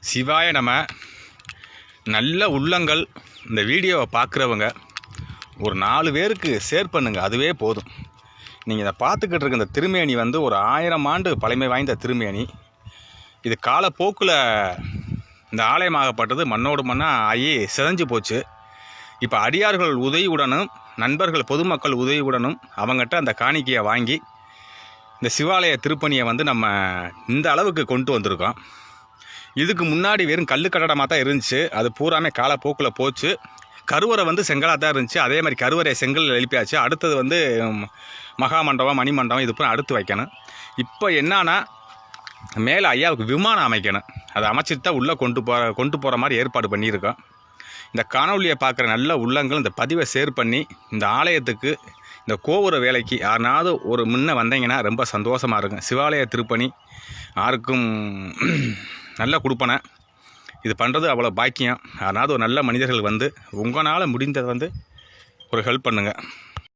சிவாய நம. நல்ல உள்ளங்கள் இந்த வீடியோவை பார்க்குறவங்க ஒரு 4 பேருக்கு ஷேர் பண்ணுங்கள், அதுவே போதும். நீங்கள் இதை பார்த்துக்கிட்டு இருக்க இந்த திருமேனி வந்து ஒரு 1000 ஆண்டு பழமை வாய்ந்த திருமேனி. இது காலப்போக்கில் இந்த ஆலயமாகப்பட்டது மண்ணோடு மண்ணாக ஆகி சிதைஞ்சு போச்சு. இப்போ அடியார்கள் உதவியுடனும் நண்பர்கள் பொதுமக்கள் உதவியுடனும் அவங்ககிட்ட அந்த காணிக்கையை வாங்கி இந்த சிவாலய திருப்பணியை வந்து நம்ம இந்த அளவுக்கு கொண்டு வந்திருக்கோம். இதுக்கு முன்னாடி வெறும் கல் கட்டடமாக தான் இருந்துச்சு. அது பூராமே காலப்போக்கில் போச்சு. கருவறை வந்து செங்கலாக தான் இருந்துச்சு. அதே மாதிரி கருவறை செங்கல் எழுப்பியாச்சு. அடுத்தது வந்து மகாமண்டபம் மணிமண்டபம் இது பூரா அடுத்து வைக்கணும். இப்போ என்னன்னா மேலே ஐயாவுக்கு விமானம் அமைக்கணும். அதை அமைச்சிட்டு தான் உள்ளே கொண்டு போகிற மாதிரி ஏற்பாடு பண்ணியிருக்கோம். இந்த காணொலியை பார்க்குற நல்ல உள்ளங்கள் இந்த பதிவை ஷேர் பண்ணி இந்த ஆலயத்துக்கு இந்த கோபுர வேலைக்கு யாருனாவது ஒரு முன்ன வந்தீங்கன்னா ரொம்ப சந்தோஷமாக இருக்கும். சிவாலய திருப்பணி யாருக்கும் நல்ல கொடுப்பனை இது பண்ணுறது அவ்வளோ பாக்கியம். அதனால் ஒரு நல்ல மனிதர்கள் வந்து உங்களால் முடிந்ததை வந்து ஒரு ஹெல்ப் பண்ணுங்கள்.